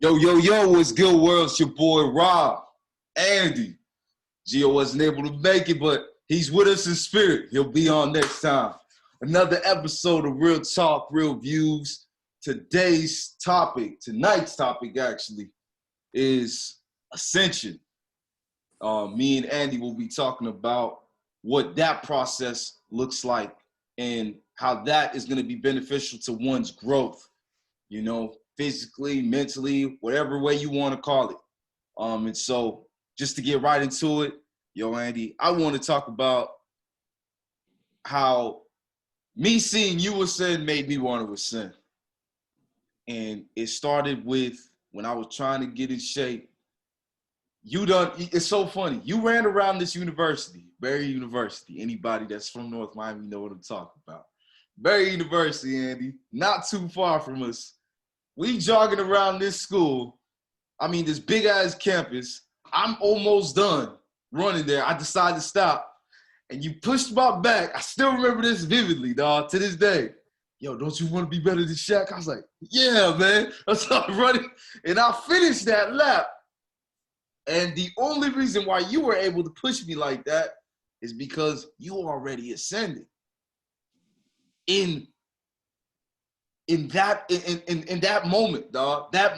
Yo, yo, yo, what's good, world? It's your boy, Rob. Andy. Gio wasn't able to make it, but he's with us in spirit. He'll be on next time. Another episode of Real Talk, Real Views. Tonight's topic actually, is Ascension. Me and Andy will be talking about what that process looks like and how that is going to be beneficial to one's growth, physically, mentally, whatever way you want to call it. And so just to get right into it, yo, Andy, I want to talk about how me seeing you ascend made me want to ascend. And it started with when I was trying to get in shape. It's so funny. You ran around this university, Barry University. Anybody that's from North Miami know what I'm talking about. Barry University, Andy, not too far from us. We jogging around this school. This big ass campus. I'm almost done running there. I decided to stop. And you pushed my back. I still remember this vividly, dog, to this day. Yo, don't you want to be better than Shaq? I was like, yeah, man. I started running. And I finished that lap. And the only reason why you were able to push me like that is because you already ascended. In that moment, dog, that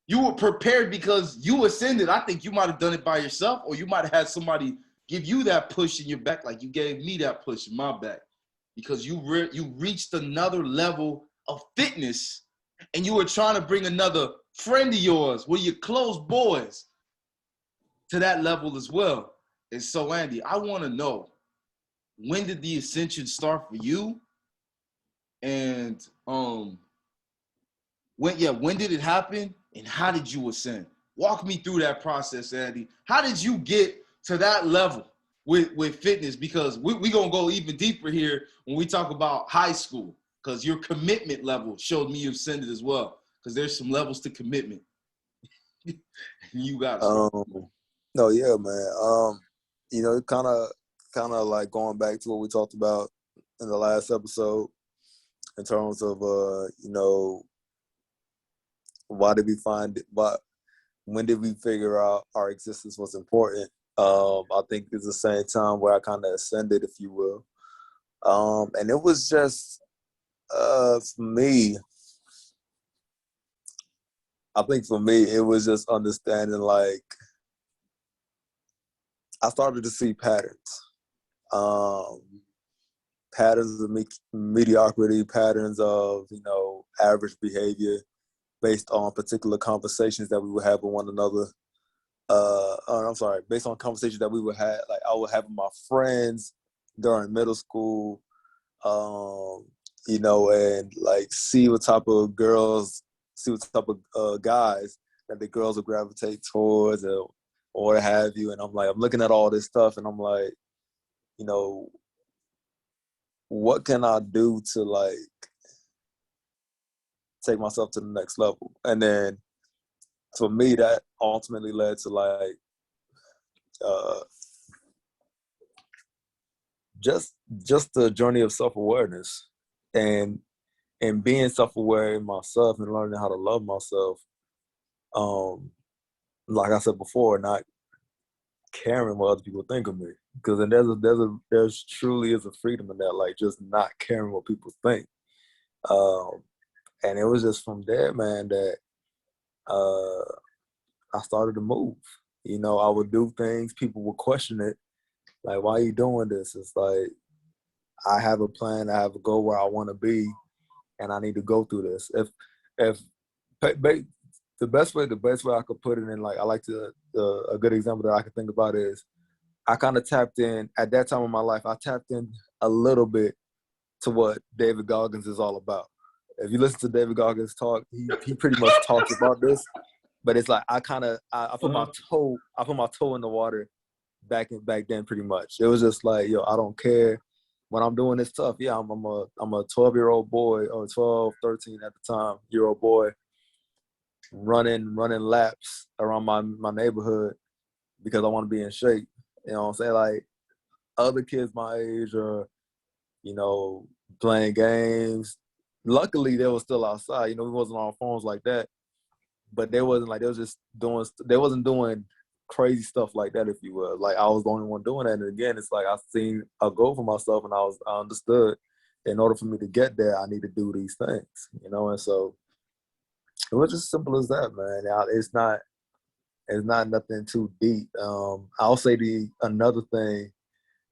you were prepared because you ascended. I think you might have done it by yourself, or you might have had somebody give you that push in your back, like you gave me that push in my back, because you reached another level of fitness, and you were trying to bring another friend of yours, one of your close boys, to that level as well. And so, Andy, I want to know, when did the ascension start for you? And when did it happen? And how did you ascend? Walk me through that process, Andy. How did you get to that level with fitness? Because we're going to go even deeper here when we talk about high school, because your commitment level showed me you ascended as well, because there's some levels to commitment. You got it. No, yeah, man. Kind of like going back to what we talked about in the last episode in terms of, when did we figure out our existence was important? I think it's the same time where I kind of ascended, if you will. And it was just, for me, I think for me, it was just understanding, like, I started to see patterns. Patterns of mediocrity, patterns of, average behavior based on particular conversations that we would have with one another. Based on conversations that we would have, like I would have with my friends during middle school, and like see what type of guys that the girls would gravitate towards or what have you. And I'm looking at all this stuff and I'm like, what can I do to like take myself to the next level? And then for me, that ultimately led to like just the journey of self-awareness and being self-aware in myself and learning how to love myself. Like I said before, not caring what other people think of me, because then there's truly is a freedom in that, like just not caring what people think. And it was just from there, man, that I started to move. I would do things, people would question it, like, why are you doing this? It's like, I have a plan, I have a goal where I want to be, and I need to go through this. The best way I could put it in, like, I like to, a good example that I could think about is, I kind of tapped in, at that time in my life, I tapped in a little bit to what David Goggins is all about. If you listen to David Goggins talk, he pretty much talks about this, but it's like, I put my toe in the water back then pretty much. It was just like, yo, I don't care. When I'm doing this stuff, yeah, I'm a 12-year-old boy, or 12, 13 at the time, year-old boy, running laps around my neighborhood because I want to be in shape. You know what I'm saying? Like, other kids my age are, playing games. Luckily, they were still outside. We wasn't on our phones like that. but they wasn't like, they wasn't doing crazy stuff like that, if you will. Like, I was the only one doing that. And again, it's like I seen a goal for myself, and I understood in order for me to get there, I need to do these things, you know. And so it was just simple as that, man. It's not nothing too deep. I'll say another thing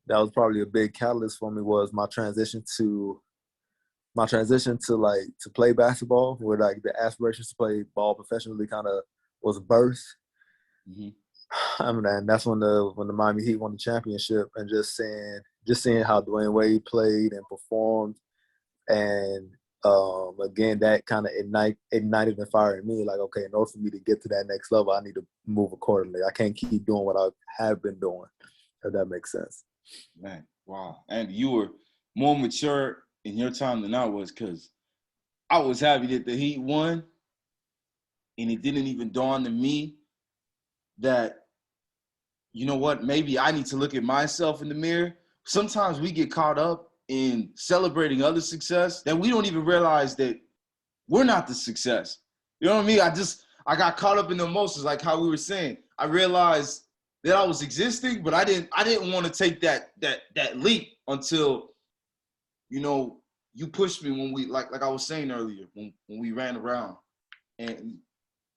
that was probably a big catalyst for me was my transition to to play basketball, where like the aspirations to play ball professionally kind of was birthed. Mm-hmm. I mean, and that's when the Miami Heat won the championship, and just seeing how Dwayne Wade played and performed, and again, that kind of ignited and fired me. Like, okay, in order for me to get to that next level, I need to move accordingly. I can't keep doing what I have been doing, if that makes sense. Man, wow. And you were more mature in your time than I was, because I was happy that the Heat won, and it didn't even dawn on me that, you know what, maybe I need to look at myself in the mirror. Sometimes we get caught up in celebrating other success that we don't even realize that we're not the success. You know what I mean? I got caught up in the emotions, like how we were saying. I realized that I was existing, but I didn't want to take that leap until, you know, you pushed me when we, like I was saying earlier, when we ran around, and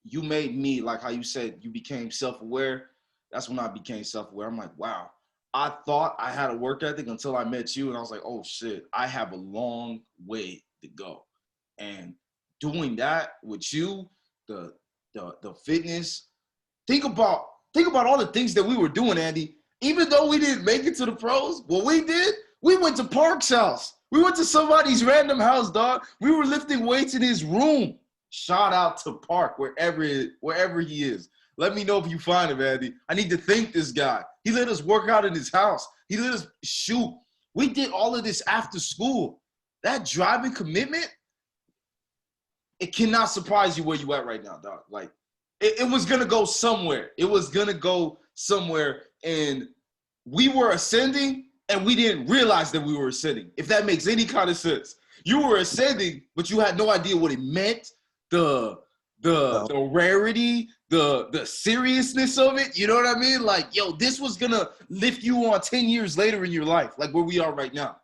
you made me, like how you said, you became self-aware. That's when I became self-aware. I'm like, wow, I thought I had a work ethic until I met you, and I was like, oh shit, I have a long way to go. And doing that with you, the fitness, think about all the things that we were doing, Andy. Even though we didn't make it to the pros, what we did, we went to Park's house. We went to somebody's random house, dog. We were lifting weights in his room. Shout out to Park, wherever he is. Let me know if you find him, Andy. I need to thank this guy. He let us work out in his house. He let us shoot. We did all of this after school. That driving commitment, it cannot surprise you where you at right now, dog. Like, it was going to go somewhere. It was going to go somewhere, and we were ascending, and we didn't realize that we were ascending, if that makes any kind of sense. You were ascending, but you had no idea what it meant, the rarity, the seriousness of it. You know what I mean? Like, yo, this was going to lift you on 10 years later in your life, like where we are right now.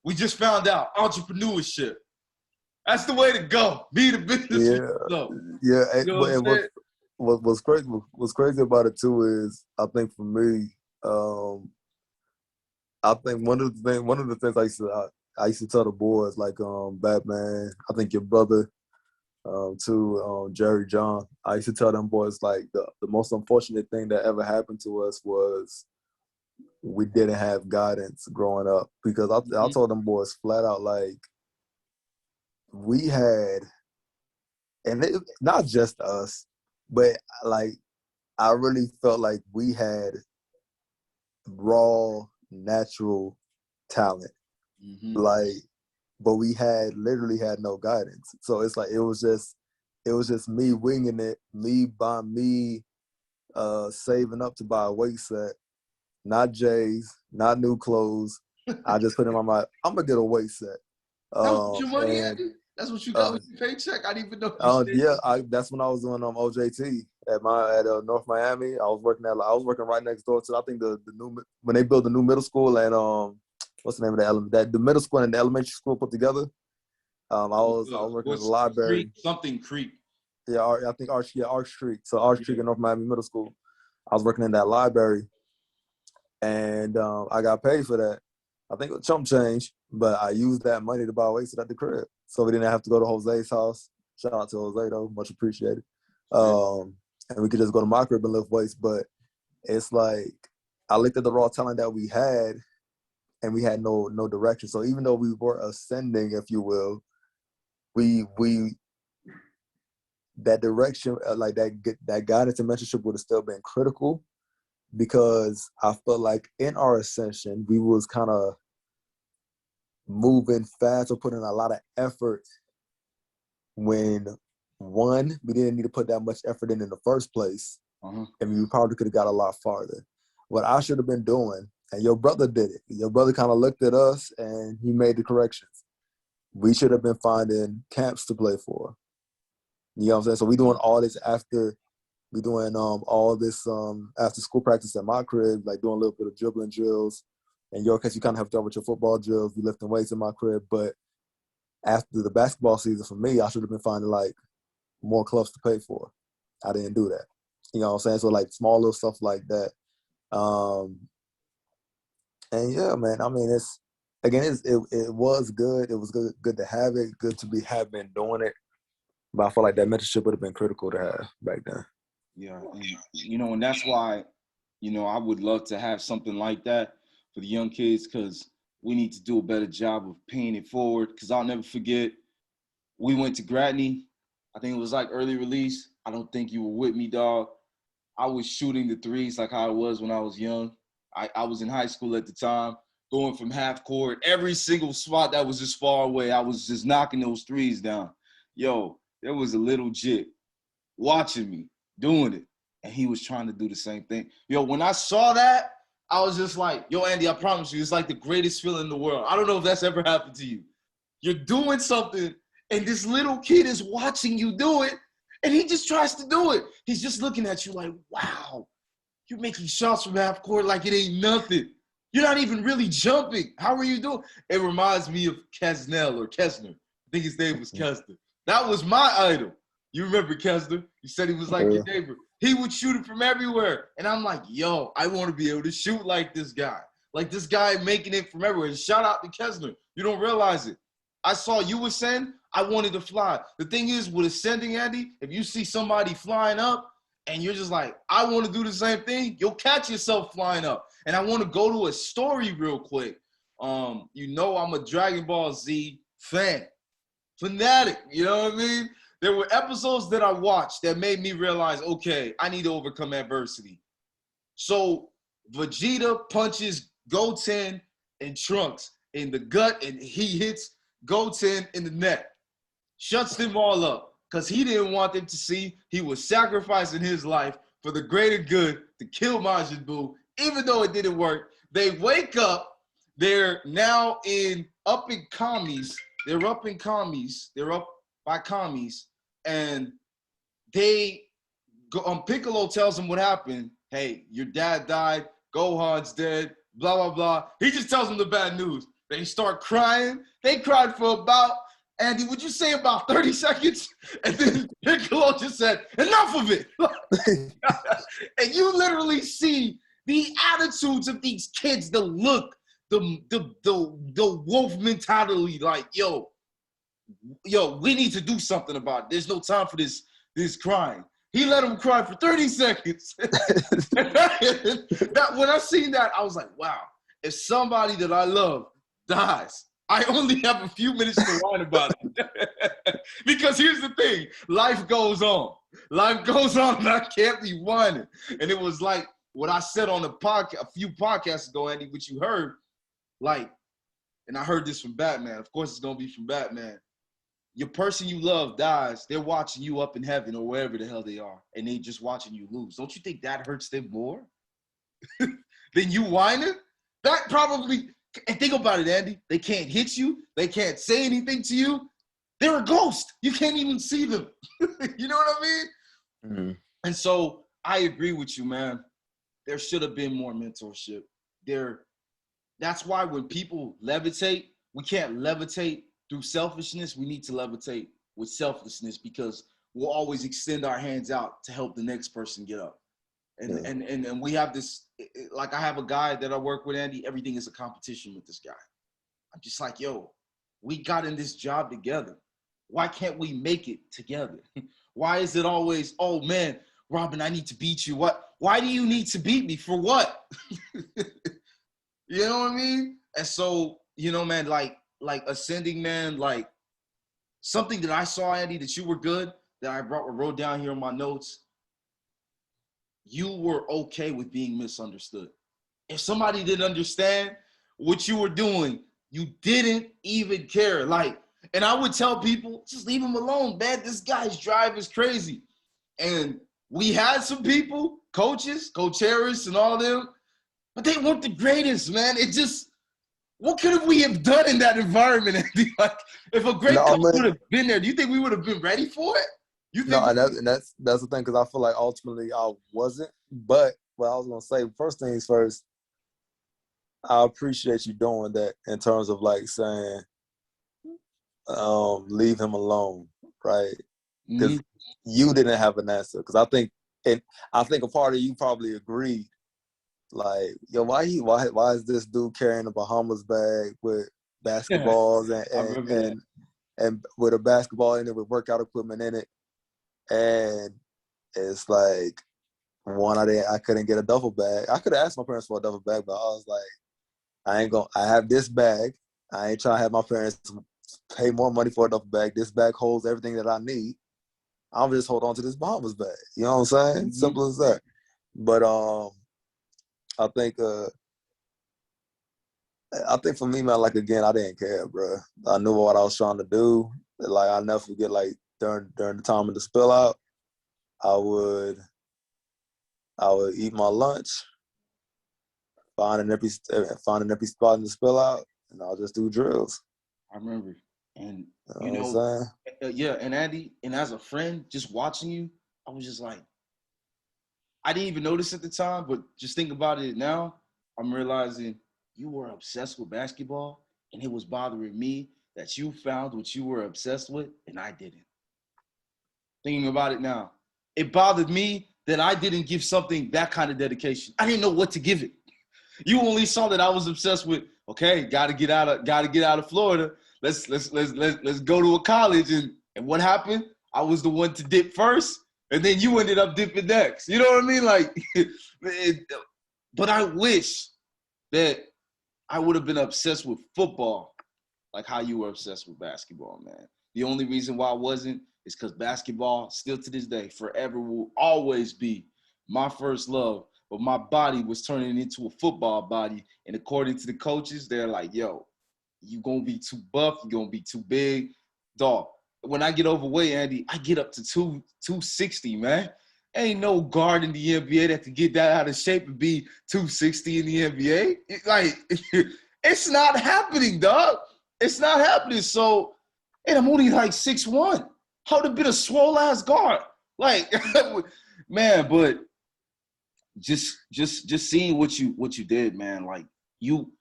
We just found out entrepreneurship. That's the way to go. Be the business. Yeah, yeah. You know and what's crazy about it too is, I think for me, I think one of the things I used to tell the boys, like Batman, I think your brother, too, Jerry John. I used to tell them boys, like, the most unfortunate thing that ever happened to us was we didn't have guidance growing up, because I told them boys flat out, like, we had, and not just us, but like, I really felt like we had raw, natural talent, like, but we literally had no guidance. So it's like, it was just me winging it, me saving up to buy a weight set, not J's, not new clothes. I just put in my mind, I'm gonna get a weight set. That was your money, Andy? That's what you got with your paycheck? I didn't even know. Yeah, that's when I was doing OJT at North Miami. I was working right next door to, I think, the new, when they built the new middle school, and what's the name of the element, that the middle school and the elementary school put together. I was working at the library. Something Creek. Yeah, I think Arch Creek. So Arch Creek and North Miami Middle School. I was working in that library, and I got paid for that. I think it was chump change, but I used that money to buy weights at the crib, so we didn't have to go to Jose's house. Shout out to Jose, though, much appreciated. And we could just go to my crib and lift weights. But it's like, I looked at the raw talent that we had, and we had no direction. So even though we were ascending, if you will, we that direction, like that guidance and mentorship would have still been critical, because I felt like in our ascension, we was kind of moving fast or putting a lot of effort when, one, we didn't need to put that much effort in the first place, and we probably could have got a lot farther. What I should have been doing, and your brother did it. Your brother kind of looked at us and he made the corrections. We should have been finding camps to play for. You know what I'm saying? So we doing all this after we doing all this after school practice at my crib, like doing a little bit of dribbling drills. In your case, you kind of helped out with your football drills. We lifting weights in my crib. But after the basketball season, for me, I should have been finding like more clubs to pay for. I didn't do that. You know what I'm saying? So like small little stuff like that. And yeah, man. I mean, it was good. It was good to have it. Good to have been doing it. But I feel like that mentorship would have been critical to have back then. Yeah, and, and that's why, I would love to have something like that for the young kids, because we need to do a better job of paying it forward. Because I'll never forget, we went to Gratney. I think it was like early release. I don't think you were with me, dog. I was shooting the threes like how I was when I was young. I was in high school at the time, going from half court, every single spot that was just far away, I was just knocking those threes down. Yo, there was a little jit watching me doing it, and he was trying to do the same thing. Yo, when I saw that, I was just like, yo, Andy, I promise you, it's like the greatest feeling in the world. I don't know if that's ever happened to you. You're doing something, and this little kid is watching you do it, and he just tries to do it. He's just looking at you like, wow, you're making shots from half court like it ain't nothing. You're not even really jumping. How are you doing? It reminds me of Kesnell or Kessner. I think his name was Kessner. That was my idol. You remember Kessner? You said he was like your neighbor. He would shoot it from everywhere. And I'm like, yo, I want to be able to shoot like this guy. Like this guy making it from everywhere. And shout out to Kessner. You don't realize it. I saw you ascend. I wanted to fly. The thing is, with ascending, Andy, if you see somebody flying up and you're just like, I want to do the same thing, you'll catch yourself flying up. And I want to go to a story real quick. I'm a Dragon Ball Z fan. Fanatic, you know what I mean? There were episodes that I watched that made me realize, okay, I need to overcome adversity. So Vegeta punches Goten and Trunks in the gut, and he hits Goten in the neck. Shuts them all up because he didn't want them to see he was sacrificing his life for the greater good to kill Majin Buu, even though it didn't work. They wake up. They're now up in commies. They're up in commies. They're up by commies. And they go, Piccolo tells them what happened. Hey, your dad died. Gohan's dead. Blah, blah, blah. He just tells them the bad news. They start crying. They cried for about, Andy, would you say about 30 seconds? And then Piccolo just said, enough of it. And you literally see the attitudes of these kids, the look, the wolf mentality, like, yo, we need to do something about it. There's no time for this crying. He let him cry for 30 seconds. When I seen that, I was like, wow, if somebody that I love dies, I only have a few minutes to whine about it. Because here's the thing, life goes on. Life goes on, and I can't be whining. And it was like what I said on a few podcasts ago, Andy, which you heard, like, and I heard this from Batman. Of course, it's going to be from Batman. Your person you love dies, they're watching you up in heaven or wherever the hell they are, and they just watching you lose. Don't you think that hurts them more than you whining? That probably, and think about it, Andy. They can't hit you. They can't say anything to you. They're a ghost. You can't even see them. You know what I mean? Mm-hmm. And so I agree with you, man. There should have been more mentorship. That's why when people levitate, we can't levitate through selfishness. We need to levitate with selflessness, because we'll always extend our hands out to help the next person get up. And we have this, like I have a guy that I work with, Andy, everything is a competition with this guy. I'm just like, yo, we got in this job together. Why can't we make it together? Why is it always, oh man, Robin, I need to beat you. Why do you need to beat me? For what? You know what I mean? And so, man, like ascending, man, like something that I saw, Andy, that you were good, that I wrote down here on my notes. You were okay with being misunderstood. If somebody didn't understand what you were doing, you didn't even care. Like, and I would tell people, just leave him alone, man. This guy's drive is crazy. And we had some people, coaches, Coach Harris and all of them, but they weren't the greatest, man. It just, what could we have done in that environment? Like, if a great coach would have been there, do you think we would have been ready for it? You No, think? and that's the thing, because I feel like ultimately I wasn't. But what I was gonna say, first things first, I appreciate you doing that in terms of like saying, leave him alone, right? Mm-hmm. Because you didn't have an answer. Because I think a part of you probably agreed, like, yo, why is this dude carrying a Bahamas bag with basketballs I remember that. and with a basketball in it with workout equipment in it, and it's like, one, I couldn't get a duffel bag. I could have asked my parents for a duffel bag, but I was like, I have this bag. I ain't trying to have my parents pay more money for a duffel bag. This bag holds everything that I need. I'm just hold on to this Bahamas bag. You know what I'm saying? Mm-hmm. Simple as that. But I think for me, man, like, again, I didn't care, bro. I knew what I was trying to do. Like, I'll never forget, like, during the time of the spill out, I would eat my lunch, find an empty spot in the spill out, and I'll just do drills. I remember. And You you know what know, I'm saying? yeah, and Andy, and as a friend, just watching you, I was just like, I didn't even notice at the time, but just think about it now, I'm realizing you were obsessed with basketball, and it was bothering me that you found what you were obsessed with, and I didn't. Thinking about it now, it bothered me that I didn't give something that kind of dedication. I didn't know what to give it. You only saw that I was obsessed with. Okay, got to get out of Florida. Let's go to a college. And what happened? I was the one to dip first, and then you ended up dipping next. You know what I mean? Like, but I wish that I would have been obsessed with football, like how you were obsessed with basketball, man. The only reason why I wasn't is because basketball, still to this day, forever will always be my first love. But my body was turning into a football body. And according to the coaches, they're like, yo, you're going to be too buff. You're going to be too big. Dog, when I get overweight, Andy, I get up to 260, man. Ain't no guard in the NBA that can get that out of shape and be 260 in the NBA. It's not happening, dog. It's not happening. So, and I'm only like 6'1". How would have been a swole ass guard? Like, man, but just seeing what you did, man. Like, you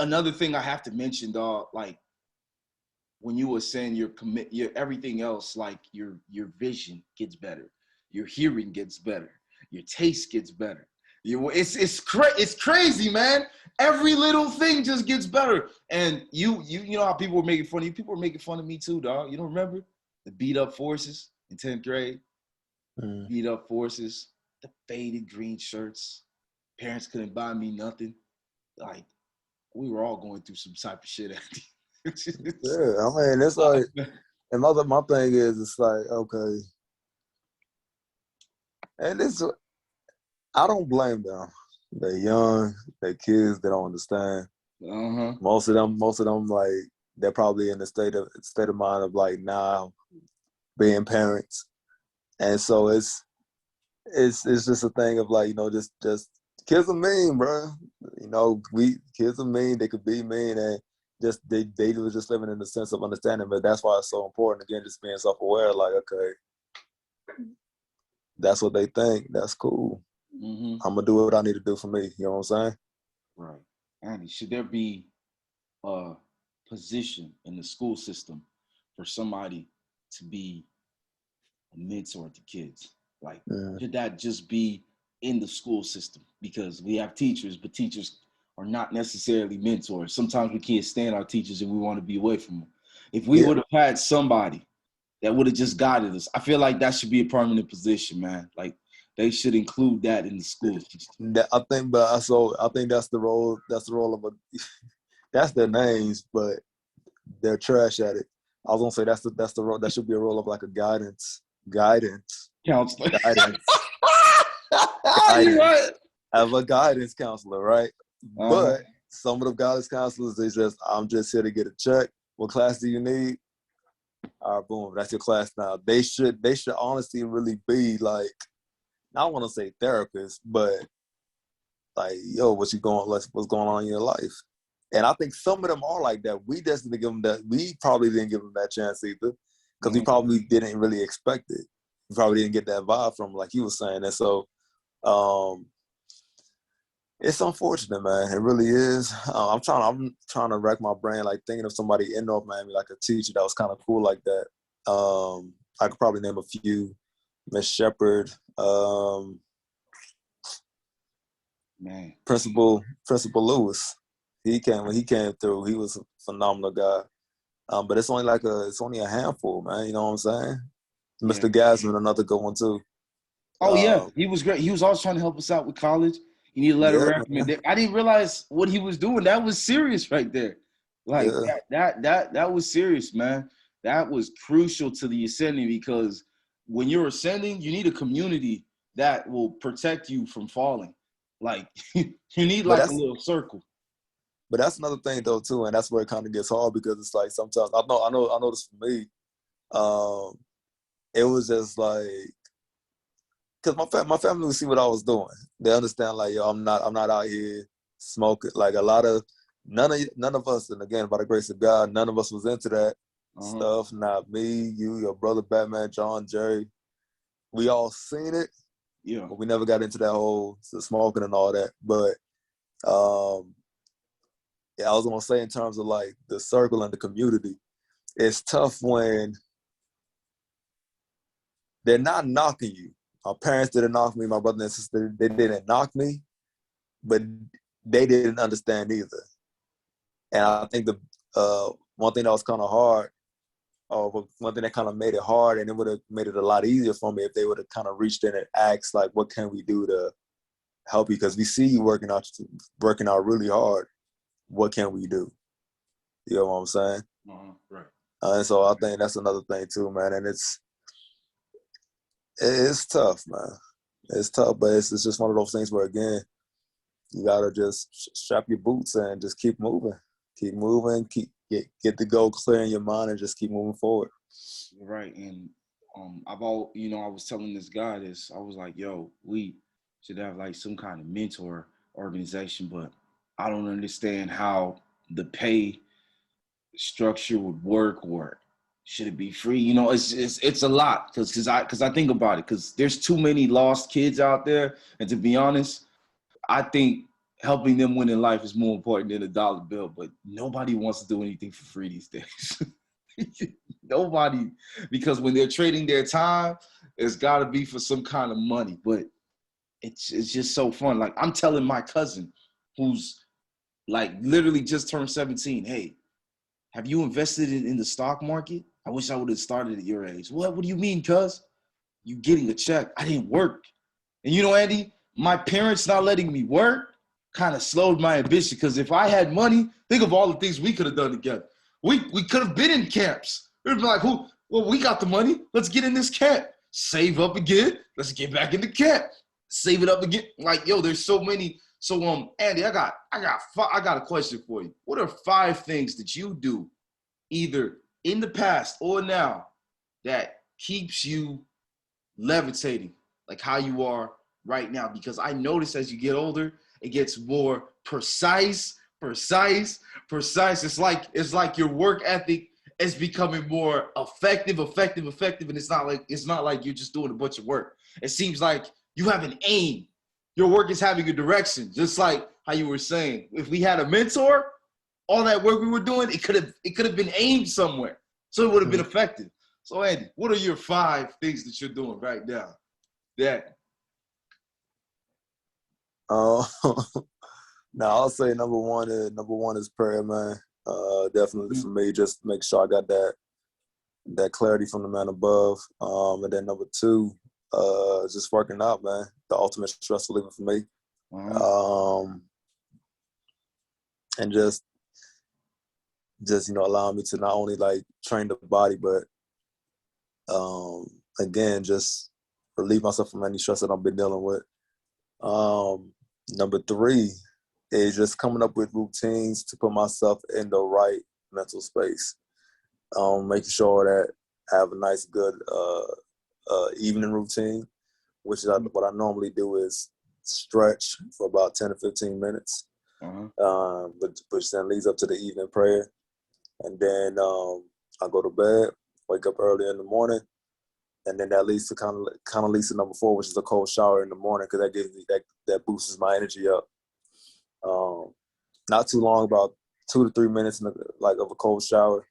another thing I have to mention, dog, like when you were saying your everything else, like your vision gets better, your hearing gets better, your taste gets better. It's crazy, man. Every little thing just gets better. And you know how people were making fun of you. People were making fun of me too, dog. You don't remember the beat up forces in 10th grade? Beat up forces, the faded green shirts. Parents couldn't buy me nothing. Like, we were all going through some type of shit. Yeah, I mean, it's like, and my thing is, it's like, okay, and it's, I don't blame them. They're young, they're kids, they don't understand. Uh-huh. Most of them, like, they're probably in the state of mind of like now being parents, and so it's just a thing of like, just kids are mean, bro. Kids are mean. They could be mean, and just they were just living in the sense of understanding. But that's why it's so important. Again, just being self-aware. Like, okay, that's what they think. That's cool. Mm-hmm. I'm gonna do what I need to do for me. You know what I'm saying? Right. Andy, should there be a position in the school system for somebody to be a mentor to kids? Like, should that just be in the school system? Because we have teachers, but teachers are not necessarily mentors. Sometimes we can't stand our teachers and we want to be away from them. If we would have had somebody that would have just guided us, I feel like that should be a permanent position, man. Like, they should include that in the school system. I think, but also I think that's the role. That's the role of a. That's their names, but they're trash at it. I was gonna say that's the role. That should be a role of like a guidance, Counselor. guidance, You're right. of a guidance counselor, right? But some of the guidance counselors, I'm just here to get a check. What class do you need? All right, boom, that's your class now. They should honestly really be like, I don't want to say therapists, but like, yo, what's going on in your life? And I think some of them are like that. We just didn't give them that. We probably didn't give them that chance either. because we probably didn't really expect it. We probably didn't get that vibe from him, like you were saying. And so it's unfortunate, man. It really is. I'm trying to rack my brain, like thinking of somebody in North Miami, like a teacher that was kind of cool like that. I could probably name a few. Miss Shepard, Man. Principal Lewis. When he came through, he was a phenomenal guy. But it's only a handful, man. You know what I'm saying? Yeah. Mr. Gasman, another good one too. Oh yeah, he was great. He was always trying to help us out with college. He needed a letter of recommendation. I didn't realize what he was doing. That was serious right there. Like that was serious, man. That was crucial to the ascending, because when you're ascending, you need a community that will protect you from falling. Like you need like a little circle. But that's another thing though too, and that's where it kind of gets hard, because it's like sometimes I know this for me. It was just like, because my family would see what I was doing. They understand, like, yo, I'm not out here smoking. Like none of us, and again, by the grace of God, none of us was into that stuff. Not me, you, your brother Batman, John, Jerry. We all seen it, but we never got into that whole smoking and all that. But I was gonna say, in terms of like the circle and the community, it's tough when they're not knocking you. My parents didn't knock me. My brother and sister, they didn't knock me, but they didn't understand either. And I think the one thing that was kind of hard, or one thing that kind of made it hard, and it would have made it a lot easier for me if they would have kind of reached in and asked, like, what can we do to help you? Because we see you working out really hard. What can we do? You know what I'm saying? Right. And so I think that's another thing too, man. And it's tough, man. It's tough, but it's just one of those things where, again, you gotta just strap your boots and just keep moving, get the goal clear in your mind, and just keep moving forward. Right. And I was telling this guy this. I was like, yo, we should have like some kind of mentor organization, but I don't understand how the pay structure would work, or should it be free? You know, it's a lot, because I think about it, because there's too many lost kids out there, and to be honest, I think helping them win in life is more important than a dollar bill. But nobody wants to do anything for free these days. Nobody, because when they're trading their time, it's got to be for some kind of money. But it's just so fun. Like, I'm telling my cousin, who's like literally just turned 17, hey, have you invested in the stock market? I wish I would have started at your age. What do you mean, cuz? You getting a check. I didn't work. And you know, Andy, my parents not letting me work kind of slowed my ambition, because if I had money, think of all the things we could have done together. We could have been in camps. It would be like, we got the money. Let's get in this camp. Save up again. Let's get back in the camp. Save it up again. Like, yo, there's so many. So, Andy, I got a question for you. What are 5 things that you do, either in the past or now, that keeps you levitating, like how you are right now? Because I notice as you get older, it gets more precise. It's like your work ethic is becoming more effective, and it's not like you're just doing a bunch of work. It seems like you have an aim. Your work is having a direction, just like how you were saying. If we had a mentor, all that work we were doing, it could have been aimed somewhere, so it would have been effective. So, Andy, what are your 5 things that you're doing right now? Now I'll say number one is prayer, man. Definitely for me, just make sure I got that clarity from the man above. And then number 2, just working out, man. The ultimate stress reliever for me. And just allowing me to not only like train the body, but again, just relieve myself from any stress that I've been dealing with. Number 3 is just coming up with routines to put myself in the right mental space. Making sure that I have a nice, good evening routine, which is what I normally do is stretch for about 10 to 15 minutes, which then leads up to the evening prayer. And then I go to bed. wake up early in the morning. And then that leads to kind of leads to number 4, which is a cold shower in the morning, because that gives me that boosts my energy up. Not too long, about 2 to 3 minutes of a cold shower.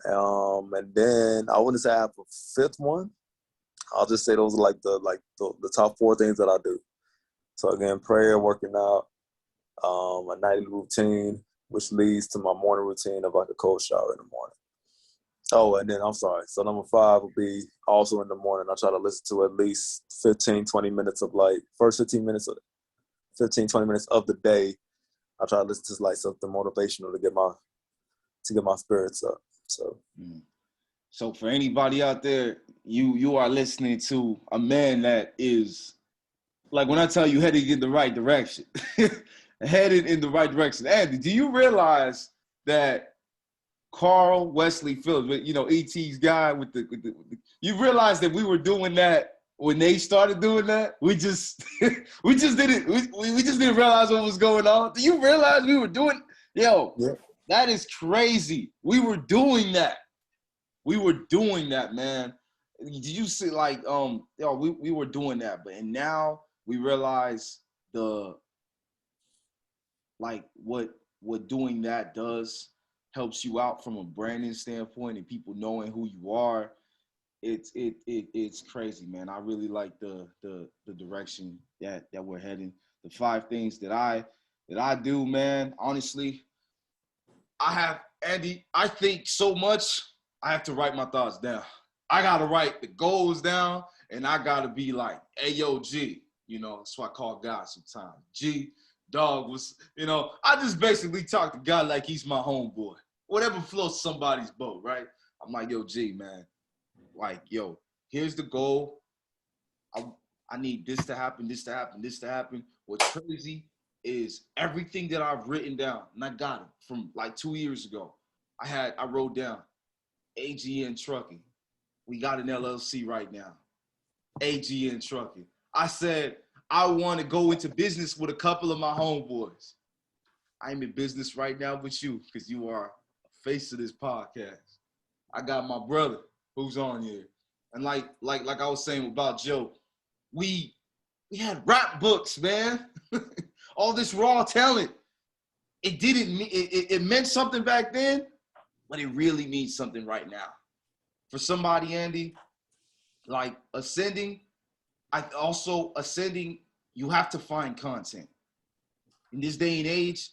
And then I wouldn't say I have a 5th one. I'll just say those are the top 4 things that I do. So again, prayer, working out, a nightly routine, which leads to my morning routine of like a cold shower in the morning. Oh, and then I'm sorry. So number 5 would be also in the morning. I try to listen to at least 15, 20 minutes of first 15, 20 minutes of the day. I try to listen to something motivational to get my spirits up. So for anybody out there, you are listening to a man that is, like when I tell you, headed in the right direction. Headed in the right direction. Andy, do you realize that Carl Wesley Phillips, E.T.'s guy with the you realize that we were doing that when they started doing that? We just didn't realize what was going on. Do you realize we were doing? Yeah. That is crazy. We were doing that. We were doing that, man. Did you see we were doing that, and now we realize what doing that does helps you out from a branding standpoint and people knowing who you are. It's crazy, man. I really like the direction that we're heading. The 5 things that I do, man. Honestly, I think so much. I have to write my thoughts down. I gotta write the goals down, and I gotta be like, "Hey, yo, G." That's why I call God sometimes. G, dog was, I just basically talk to God like he's my homeboy. Whatever floats somebody's boat, right? I'm like, "Yo, G, man. Yo, here's the goal. I need this to happen, this to happen, this to happen." What's crazy is everything that I've written down, and I got it from 2 years ago. I wrote down AGN Trucking. We got an LLC right now. AGN Trucking. I said, I want to go into business with a couple of my homeboys. I'm in business right now with you because you are a face of this podcast. I got my brother who's on here. And like I was saying about Joe, we had rap books, man. All this raw talent. It meant something back then, but it really means something right now. For somebody, Andy, ascending, you have to find content. In this day and age,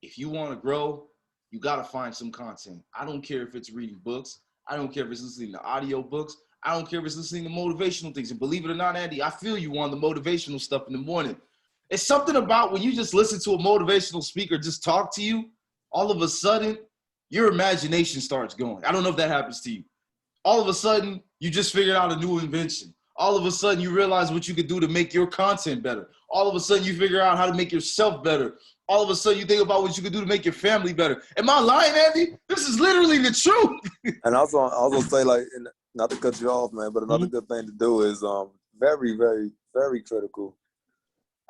if you want to grow, you got to find some content. I don't care if it's reading books. I don't care if it's listening to audio books. I don't care if it's listening to motivational things. And believe it or not, Andy, I feel you on the motivational stuff in the morning. It's something about when you just listen to a motivational speaker just talk to you, all of a sudden, your imagination starts going. I don't know if that happens to you. All of a sudden, you just figured out a new invention. All of a sudden, you realize what you could do to make your content better. All of a sudden, you figure out how to make yourself better. All of a sudden, you think about what you could do to make your family better. Am I lying, Andy? This is literally the truth. And I was gonna say, not to cut you off, man, but another good thing to do is very, very, very critical.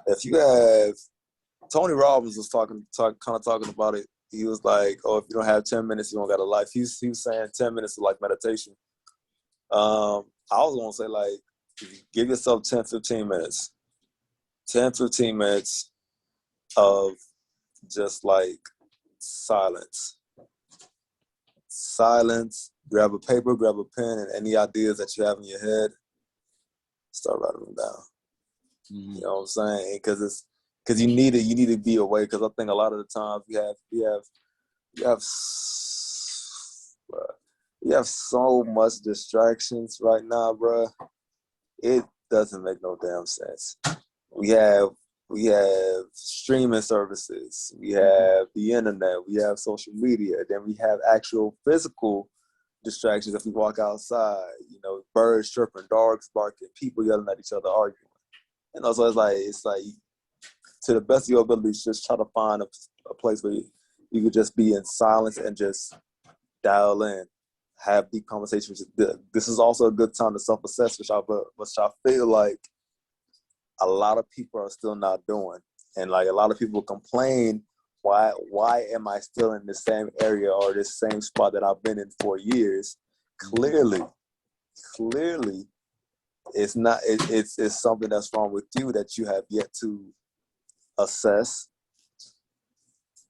If you have, Tony Robbins was talking about it. He was like, "Oh, if you don't have 10 minutes, you don't got a life." He was saying 10 minutes is like meditation. I was gonna say give yourself 10, 15 minutes. 10, 15 minutes of just silence. Silence. Grab a paper, grab a pen, and any ideas that you have in your head, start writing them down. Mm-hmm. You know what I'm saying? Because you need to be away. Because I think a lot of the times we have so much distractions right now, bro. It doesn't make no damn sense. We have streaming services. We have the internet. We have social media. Then we have actual physical distractions. If we walk outside, birds chirping, dogs barking, people yelling at each other, arguing. So it's like to the best of your abilities, just try to find a place where you could just be in silence and just dial in, have deep conversations. This is also a good time to self-assess, which I feel like a lot of people are still not doing. And a lot of people complain, why am I still in the same area or this same spot that I've been in for years? clearly, it's not. It's something that's wrong with you that you have yet to assess,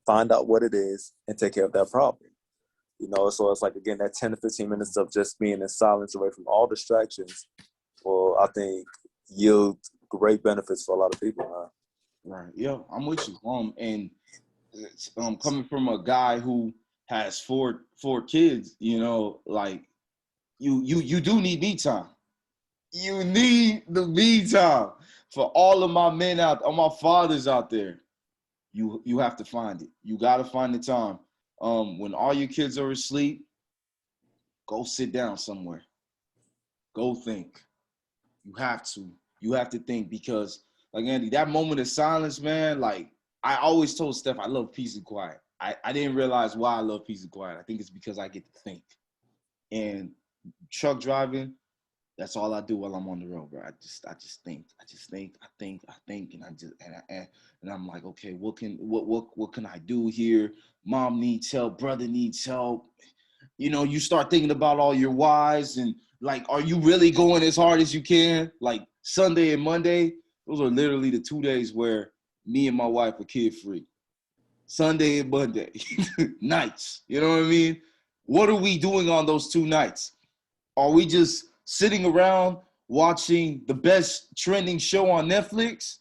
find out what it is, and take care of that problem. So it's like, again, that 10 to 15 minutes of just being in silence away from all distractions will, I think, yield great benefits for a lot of people, man. Right. Yeah, I'm with you. And coming from a guy who has four kids, like you do need me time. You need the me time. For all of my men all my fathers out there, you have to find it. You got to find the time. When all your kids are asleep, go sit down somewhere. Go think. You have to. You have to think, because, like, Andy, that moment of silence, man, like, I always told Steph, I love peace and quiet. I didn't realize why I love peace and quiet. I think it's because I get to think. And truck driving, that's all I do while I'm on the road, bro. I just think. And I'm like, okay, what can I do here? Mom needs help, brother needs help. You start thinking about all your whys, and, like, are you really going as hard as you can? Like, Sunday and Monday, those are literally the 2 days where me and my wife are kid free. Sunday and Monday nights. You know what I mean? What are we doing on those 2 nights? Are we just sitting around watching the best trending show on Netflix,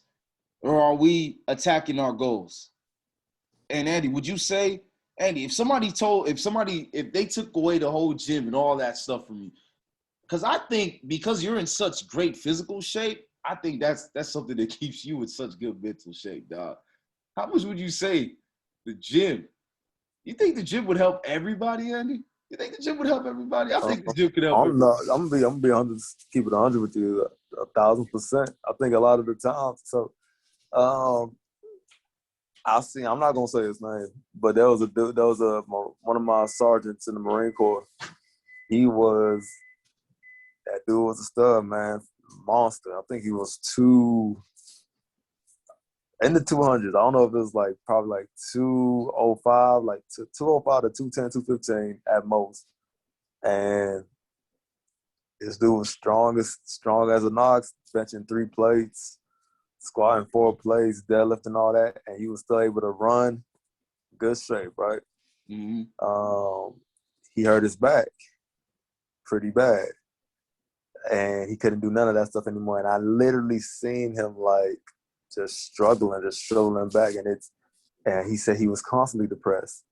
or are we attacking our goals? And Andy, would you say, Andy, if they took away the whole gym and all that stuff from you, because I think because you're in such great physical shape, I think that's something that keeps you in such good mental shape, dog. How much would you say the gym? You think the gym would help everybody, Andy? You think the gym would help everybody? I think the gym could help everybody. I'm gonna be 100, keep it 100 with you, 1,000%. I think a lot of the time. So, I'm not gonna say his name, but there was one of my sergeants in the Marine Corps. That dude was a stud, man, monster. I think he was in the 200s. I don't know if it was probably 205, 205 to 210, 215 at most. And this dude was strong as an ox, benching 3 plates, squatting 4 plates, deadlifting, all that, and he was still able to run. Good shape, right? Mm-hmm. He hurt his back pretty bad, and he couldn't do none of that stuff anymore. And I literally seen him just struggling back, and he said he was constantly depressed.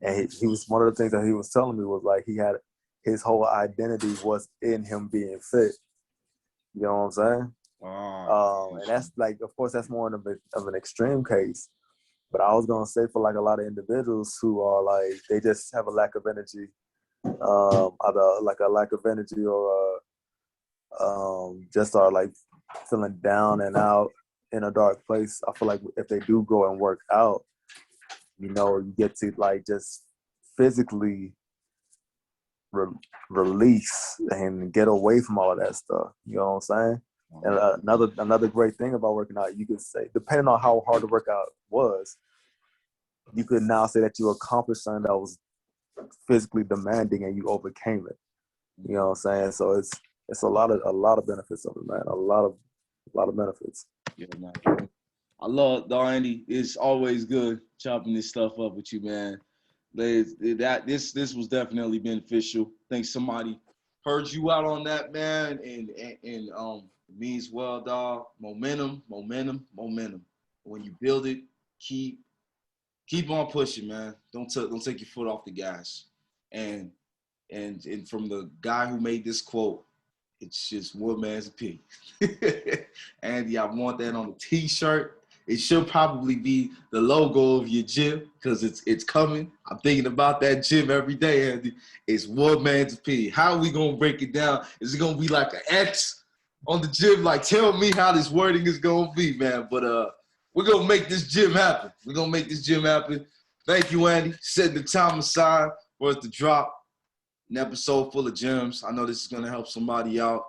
And he was, one of the things that he was telling me was he had his whole identity was in him being fit. You know what I'm saying? And that's of course, that's more of an extreme case. But I was gonna say, for a lot of individuals who are they just have a lack of energy, either a lack of energy, or just are feeling down and out in a dark place. I feel like if they do go and work out, you get to just physically release and get away from all of that stuff. You know what I'm saying? And another great thing about working out, you could say, depending on how hard the workout was, you could now say that you accomplished something that was physically demanding and you overcame it. You know what I'm saying? So it's a lot of benefits of it, man. A lot of benefits. Yeah, man. I love, Andy. It's always good chopping this stuff up with you, man. This was definitely beneficial. I think somebody heard you out on that, man, and means well, dog. Momentum. When you build it, keep on pushing, man. Don't take your foot off the gas. And from the guy who made this quote, it's just one man's opinion. Andy, I want that on a t-shirt. It should probably be the logo of your gym, because it's coming. I'm thinking about that gym every day, Andy. It's one man's opinion. How are we going to break it down? Is it going to be like an X on the gym? Tell me how this wording is going to be, man. But we're going to make this gym happen. Thank you, Andy. Setting the time aside for us to drop an episode full of gems. I know this is going to help somebody out.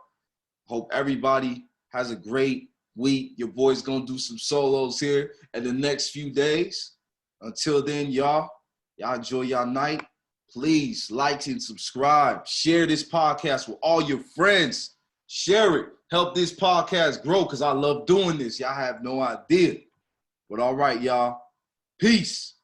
Hope everybody has a great week. Your boy's going to do some solos here in the next few days. Until then, y'all enjoy y'all night. Please like and subscribe. Share this podcast with all your friends. Share it. Help this podcast grow because I love doing this. Y'all have no idea. But all right, y'all. Peace.